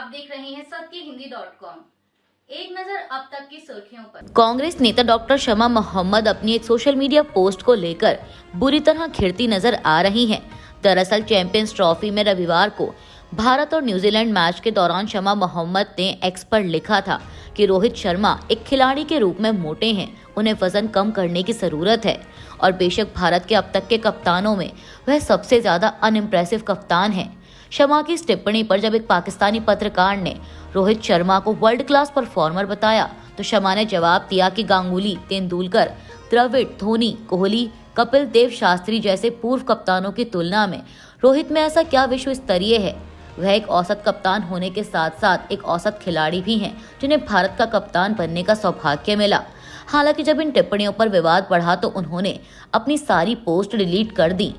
आप देख रहे हैं सत्यहिंदी.com। एक नजर अब तक की सुर्खियों पर। कांग्रेस नेता डॉक्टर शमा मोहम्मद अपनी एक सोशल मीडिया पोस्ट को लेकर बुरी तरह खिड़ती नजर आ रही हैं। दरअसल चैंपियंस ट्रॉफी में रविवार को भारत और न्यूजीलैंड मैच के दौरान शमा मोहम्मद ने एक्स पर लिखा था कि रोहित शर्मा एक खिलाड़ी के रूप में मोटे हैं, उन्हें वजन कम करने की जरूरत है। और बेशक भारत के अब तक के कप्तानों में वह सबसे ज्यादा अनइम्प्रेसिव कप्तान है। शमा की इस टिप्पणी पर जब एक पाकिस्तानी पत्रकार ने रोहित शर्मा को वर्ल्ड क्लास परफॉर्मर बताया तो शमा ने जवाब दिया कि गांगुली, तेंदुलकर, द्रविड़, धोनी, कोहली, कपिल देव शास्त्री जैसे पूर्व कप्तानों की तुलना में रोहित में ऐसा क्या विश्व स्तरीय है। वह एक औसत कप्तान होने के साथ साथ एक औसत खिलाड़ी भी हैं जिन्हें भारत का कप्तान बनने का सौभाग्य मिला। हालांकि जब इन टिप्पणियों पर विवाद बढ़ा तो उन्होंने अपनी सारी पोस्ट डिलीट कर दी।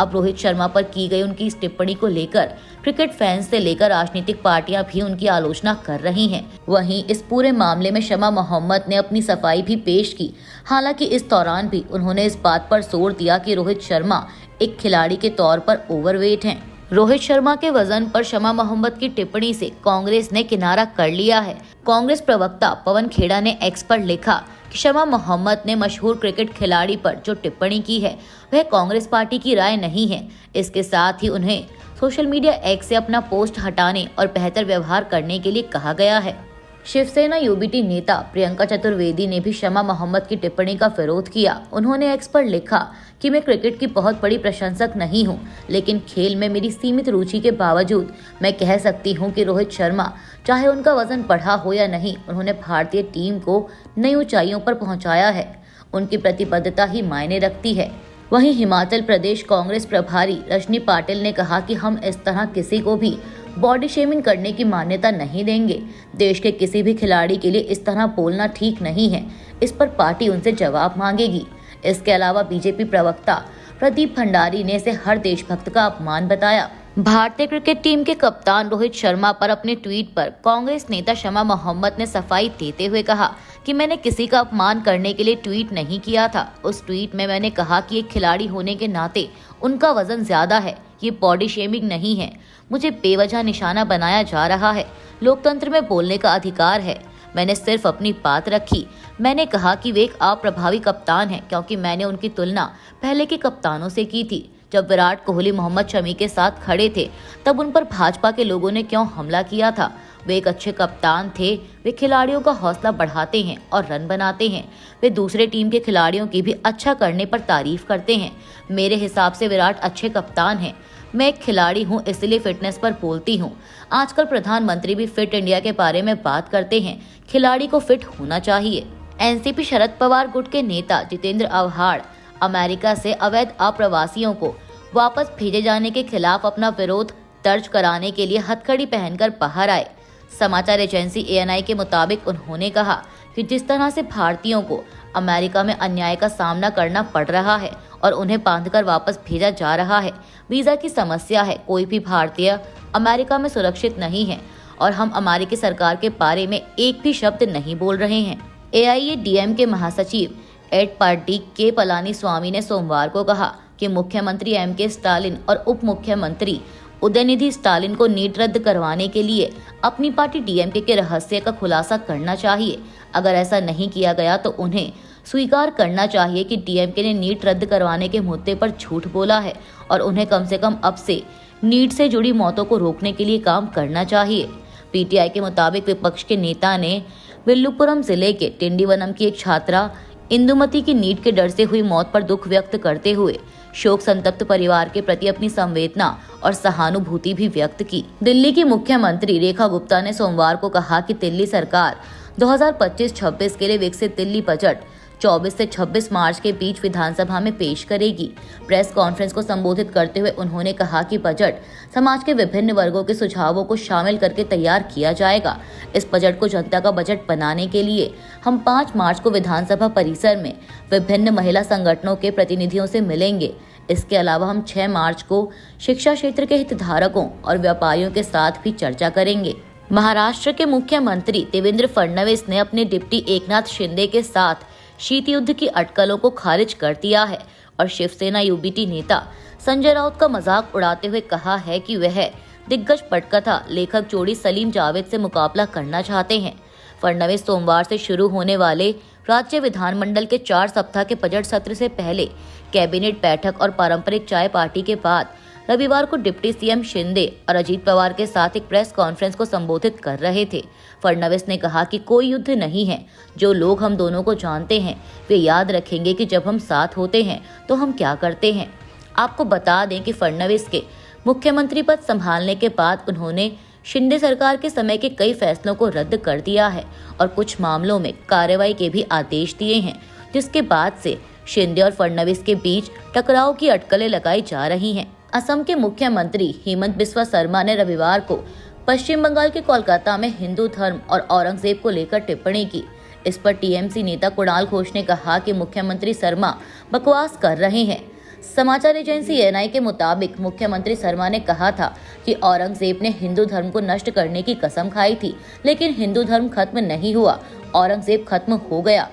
अब रोहित शर्मा पर की गई उनकी इस टिप्पणी को लेकर क्रिकेट फैंस से लेकर राजनीतिक पार्टियां भी उनकी आलोचना कर रही हैं। वहीं इस पूरे मामले में शमा मोहम्मद ने अपनी सफाई भी पेश की। हालांकि इस दौरान भी उन्होंने इस बात पर जोर दिया कि रोहित शर्मा एक खिलाड़ी के तौर पर ओवरवेट हैं। रोहित शर्मा के वजन पर शमा मोहम्मद की टिप्पणी से कांग्रेस ने किनारा कर लिया है। कांग्रेस प्रवक्ता पवन खेड़ा ने एक्स पर लिखा कि शमा मोहम्मद ने मशहूर क्रिकेट खिलाड़ी पर जो टिप्पणी की है वह कांग्रेस पार्टी की राय नहीं है। इसके साथ ही उन्हें सोशल मीडिया एक्स से अपना पोस्ट हटाने और बेहतर व्यवहार करने के लिए कहा गया है। शिवसेना यूबीटी नेता प्रियंका चतुर्वेदी ने भी शमा मोहम्मद की टिप्पणी का विरोध किया। उन्होंने एक्स पर लिखा कि मैं क्रिकेट की बहुत बड़ी प्रशंसक नहीं हूं, लेकिन खेल में मेरी सीमित रुचि के बावजूद मैं कह सकती हूं कि रोहित शर्मा, चाहे उनका वजन बढ़ा हो या नहीं, उन्होंने भारतीय टीम को नई ऊंचाइयों पर पहुंचाया है। उनकी प्रतिबद्धता ही मायने रखती है। वहीं हिमाचल प्रदेश कांग्रेस प्रभारी रजनी पाटिल ने कहा कि हम इस तरह किसी को भी बॉडी शेमिंग करने की मान्यता नहीं देंगे। देश के किसी भी खिलाड़ी के लिए इस तरह बोलना ठीक नहीं है। इस पर पार्टी उनसे जवाब मांगेगी। इसके अलावा बीजेपी प्रवक्ता प्रदीप भंडारी ने इसे हर देशभक्त का अपमान बताया। भारतीय क्रिकेट टीम के कप्तान रोहित शर्मा पर अपने ट्वीट पर कांग्रेस नेता शमा मोहम्मद ने सफाई देते हुए कहा कि मैंने किसी का अपमान करने के लिए ट्वीट नहीं किया था। उस ट्वीट में मैंने कहा कि एक खिलाड़ी होने के नाते उनका वजन ज्यादा है। ये बॉडी शेमिंग नहीं है। मुझे बेवजह निशाना बनाया जा रहा है। लोकतंत्र में बोलने का अधिकार है। मैंने सिर्फ अपनी बात रखी। मैंने कहा कि वे एक अप्रभावी कप्तान हैं क्योंकि मैंने उनकी तुलना पहले के कप्तानों से की थी। जब विराट कोहली मोहम्मद शमी के साथ खड़े थे तब उन पर भाजपा के लोगों ने क्यों हमला किया था। वे एक अच्छे कप्तान थे। वे खिलाड़ियों का हौसला बढ़ाते हैं और रन बनाते हैं। वे दूसरे टीम के खिलाड़ियों की भी अच्छा करने पर तारीफ करते हैं। मेरे हिसाब से विराट अच्छे कप्तान हैं। मैं एक खिलाड़ी हूँ, इसलिए फिटनेस पर बोलती हूँ। आजकल प्रधानमंत्री भी फिट इंडिया के बारे में बात करते हैं। खिलाड़ी को फिट होना चाहिए। एनसीपी शरद पवार गुट के नेता जितेंद्र आव्हाड अमेरिका से अवैध अप्रवासियों को वापस भेजे जाने के खिलाफ अपना विरोध दर्ज कराने के लिए हथकड़ी पहनकर बाहर आए। समाचार एजेंसी ANI के मुताबिक उन्होंने कहा कि जिस तरह से भारतीयों को अमेरिका में अन्याय का सामना करना पड़ रहा है और उन्हें बांधकर वापस भेजा जा रहा है, वीजा की समस्या है। कोई भी भारतीय अमेरिका में सुरक्षित नहीं है और हम अमेरिकी सरकार के बारे में एक भी शब्द नहीं बोल रहे हैं। AIADM के महासचिव एड पार्टी के पलानीस्वामी ने सोमवार को कहा कि मुख्यमंत्री MK स्टालिन और उप मुख्यमंत्री उदयनिधि स्टालिन को नीट रद्द करवाने के लिए अपनी पार्टी DMK के रहस्य का खुलासा करना चाहिए। अगर ऐसा नहीं किया गया तो उन्हें स्वीकार करना चाहिए कि DMK ने नीट रद्द करवाने के मुद्दे पर झूठ बोला है और उन्हें कम से कम अब से नीट से जुड़ी मौतों को रोकने के लिए काम करना चाहिए। PTI के मुताबिक विपक्ष के नेता ने विल्लुपुरम जिले के टिंडीवनम की एक छात्रा इंदुमती की नीट के डर से हुई मौत पर दुख व्यक्त करते हुए शोक संतप्त परिवार के प्रति अपनी संवेदना और सहानुभूति भी व्यक्त की। दिल्ली की मुख्यमंत्री रेखा गुप्ता ने सोमवार को कहा कि दिल्ली सरकार 2025-26 के लिए विकसित दिल्ली बजट 24 से 26 मार्च के बीच विधानसभा में पेश करेगी। प्रेस कॉन्फ्रेंस को संबोधित करते हुए उन्होंने कहा कि बजट समाज के विभिन्न वर्गों के सुझावों को शामिल करके तैयार किया जाएगा। इस बजट को जनता का बजट बनाने के लिए हम 5 मार्च को विधानसभा परिसर में विभिन्न महिला संगठनों के प्रतिनिधियों से मिलेंगे। इसके अलावा हम 6 मार्च को शिक्षा क्षेत्र के हितधारकों और व्यापारियों के साथ भी चर्चा करेंगे। महाराष्ट्र के मुख्यमंत्री देवेंद्र फडणवीस ने अपने डिप्टी एकनाथ शिंदे के साथ शीत युद्ध की अटकलों को खारिज कर दिया है और शिवसेना यूबीटी नेता संजय राउत का मजाक उड़ाते हुए कहा है कि वह दिग्गज पटकथा लेखक जोड़ी सलीम जावेद से मुकाबला करना चाहते हैं। फडणवीस सोमवार से शुरू होने वाले राज्य विधानमंडल के 4 सप्ताह के बजट सत्र से पहले कैबिनेट बैठक और पारंपरिक चाय पार्टी के बाद रविवार को डिप्टी सीएम शिंदे और अजीत पवार के साथ एक प्रेस कॉन्फ्रेंस को संबोधित कर रहे थे। फडणवीस ने कहा कि कोई युद्ध नहीं है। जो लोग हम दोनों को जानते हैं वे याद रखेंगे कि जब हम साथ होते हैं तो हम क्या करते हैं। आपको बता दें कि फडणवीस के मुख्यमंत्री पद संभालने के बाद उन्होंने शिंदे सरकार के समय के कई फैसलों को रद्द कर दिया है और कुछ मामलों में कार्रवाई के भी आदेश दिए हैं, जिसके बाद से शिंदे और फडणवीस के बीच टकराव की अटकलें लगाई जा रही हैं। असम के मुख्यमंत्री हेमंत बिस्वा शर्मा ने रविवार को पश्चिम बंगाल के कोलकाता में हिंदू धर्म और औरंगजेब को लेकर टिप्पणी की। इस पर टीएमसी नेता कुणाल घोष ने कहा कि मुख्यमंत्री शर्मा बकवास कर रहे हैं। समाचार एजेंसी एएनआई के मुताबिक मुख्यमंत्री शर्मा ने कहा था कि औरंगजेब ने हिंदू धर्म को नष्ट करने की कसम खाई थी, लेकिन हिंदू धर्म खत्म नहीं हुआ, औरंगजेब खत्म हो गया।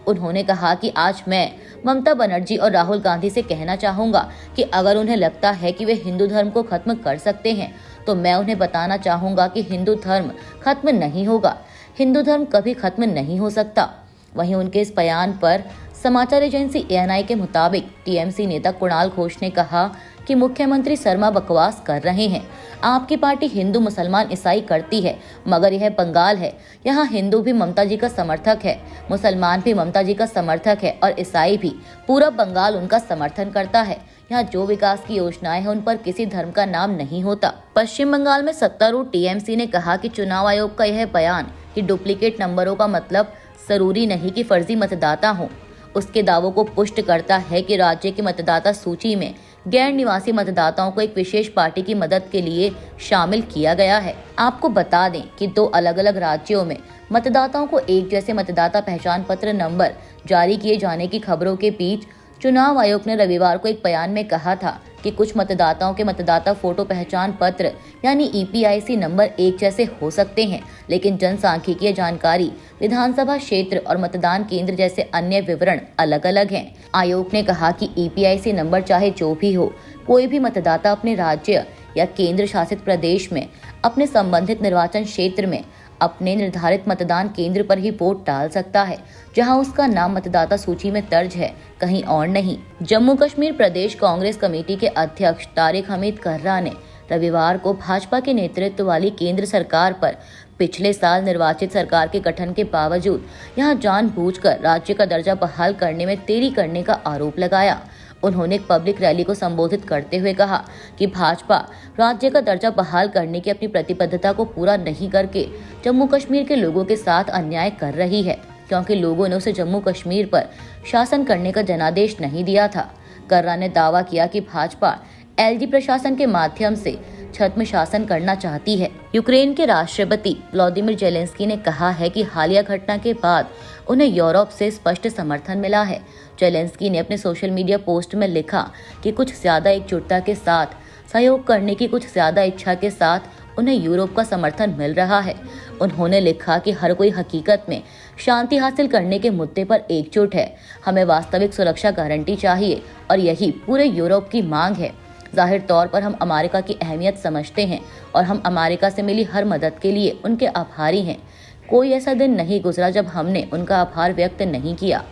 उन्होंने कहा कि आज मैं ममता बनर्जी और राहुल गांधी से कहना चाहूंगा कि अगर उन्हें लगता है कि वे हिंदू धर्म को खत्म कर सकते हैं तो मैं उन्हें बताना चाहूंगा कि हिंदू धर्म खत्म नहीं होगा। हिंदू धर्म कभी खत्म नहीं हो सकता। वहीं उनके इस बयान पर समाचार एजेंसी एएनआई के मुताबिक टीएमसी नेता कुणाल घोष ने कहा कि मुख्यमंत्री शर्मा बकवास कर रहे हैं। आपकी पार्टी हिंदू मुसलमान ईसाई करती है, मगर यह बंगाल है। यहाँ हिंदू भी ममता जी का समर्थक है, मुसलमान भी ममता जी का समर्थक है और ईसाई भी। पूरा बंगाल उनका समर्थन करता है। यहाँ जो विकास की योजनाएं हैं उन पर किसी धर्म का नाम नहीं होता। पश्चिम बंगाल में सत्तारूढ़ टीएमसी ने कहा कि चुनाव आयोग का यह बयान कि डुप्लीकेट नंबरों का मतलब जरूरी नहीं कि फर्जी मतदाता हो, उसके दावों को पुष्ट करता है कि राज्य की मतदाता सूची में गैर निवासी मतदाताओं को एक विशेष पार्टी की मदद के लिए शामिल किया गया है। आपको बता दें कि 2 अलग अलग राज्यों में मतदाताओं को एक जैसे मतदाता पहचान पत्र नंबर जारी किए जाने की खबरों के बीच चुनाव आयोग ने रविवार को एक बयान में कहा था कि कुछ मतदाताओं के मतदाता फोटो पहचान पत्र यानी ईपीआईसी नंबर एक जैसे हो सकते हैं, लेकिन जनसांख्यिकीय जानकारी, विधानसभा क्षेत्र और मतदान केंद्र जैसे अन्य विवरण अलग अलग हैं। आयोग ने कहा कि ईपीआईसी नंबर चाहे जो भी हो, कोई भी मतदाता अपने राज्य या केंद्र शासित प्रदेश में अपने संबंधित निर्वाचन क्षेत्र में अपने निर्धारित मतदान केंद्र पर ही वोट डाल सकता है, जहां उसका नाम मतदाता सूची में दर्ज है, कहीं और नहीं। जम्मू कश्मीर प्रदेश कांग्रेस कमेटी के अध्यक्ष तारिक हमीद कर्रा ने रविवार को भाजपा के नेतृत्व वाली केंद्र सरकार पर पिछले साल निर्वाचित सरकार के गठन के बावजूद यहां जानबूझकर राज्य का दर्जा बहाल करने में देरी करने का आरोप लगाया। उन्होंने एक पब्लिक रैली को संबोधित करते हुए कहा कि भाजपा राज्य का दर्जा बहाल करने की अपनी प्रतिबद्धता को पूरा नहीं करके जम्मू कश्मीर के लोगों के साथ अन्याय कर रही है, क्योंकि लोगों ने उसे जम्मू कश्मीर पर शासन करने का जनादेश नहीं दिया था। कर्रा ने दावा किया कि भाजपा एलजी प्रशासन के माध्यम से छद्म शासन करना चाहती है। यूक्रेन के राष्ट्रपति व्लादिमीर जेलेंस्की ने कहा है कि हालिया घटना के बाद उन्हें यूरोप से स्पष्ट समर्थन मिला है। जेलेंस्की ने अपने सोशल मीडिया पोस्ट में लिखा कि कुछ ज्यादा एकजुटता के साथ सहयोग करने की कुछ ज्यादा इच्छा के साथ उन्हें यूरोप का समर्थन मिल रहा है। उन्होंने लिखा कि हर कोई हकीकत में शांति हासिल करने के मुद्दे पर एकजुट है। हमें वास्तविक सुरक्षा गारंटी चाहिए और यही पूरे यूरोप की मांग है। जाहिर तौर पर हम अमेरिका की अहमियत समझते हैं और हम अमेरिका से मिली हर मदद के लिए उनके आभारी हैं। कोई ऐसा दिन नहीं गुजरा जब हमने उनका आभार व्यक्त नहीं किया।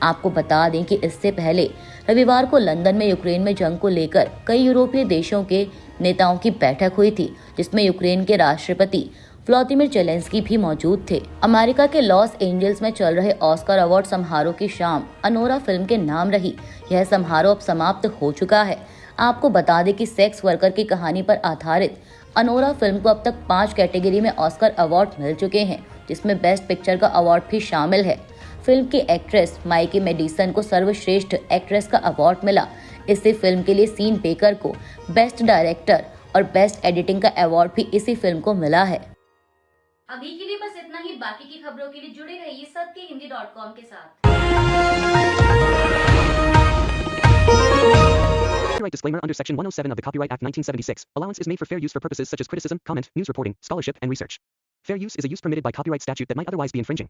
आपको बता दें कि इससे पहले रविवार को लंदन में यूक्रेन में जंग को लेकर कई यूरोपीय देशों के नेताओं की बैठक हुई थी, जिसमें यूक्रेन के राष्ट्रपति व्लादिमीर जेलेंस्की भी मौजूद थे। अमेरिका के लॉस एंजल्स में चल रहे ऑस्कर अवार्ड समारोह की शाम अनोरा फिल्म के नाम रही। यह समारोह अब समाप्त हो चुका है। आपको बता दें कि सेक्स वर्कर की कहानी पर आधारित अनोरा फिल्म को अब तक 5 कैटेगरी में ऑस्कर अवार्ड मिल चुके हैं, जिसमें बेस्ट पिक्चर का अवार्ड भी शामिल है। फिल्म की एक्ट्रेस माइकी मेडिसन को सर्वश्रेष्ठ एक्ट्रेस का अवार्ड मिला। इससे फिल्म के लिए सीन बेकर को बेस्ट डायरेक्टर और बेस्ट एडिटिंग का अवार्ड भी इसी फिल्म को मिला है। अभी के लिए बस इतना ही। बाकी की खबरों के लिए जुड़े रहिए सत्यहिंदी.com के साथ। Copyright disclaimer under Section 107 of the Copyright Act 1976. Allowance is made for fair use for purposes such as criticism, comment, news reporting, scholarship, and research. Fair use is a use permitted by copyright statute that might otherwise be infringing.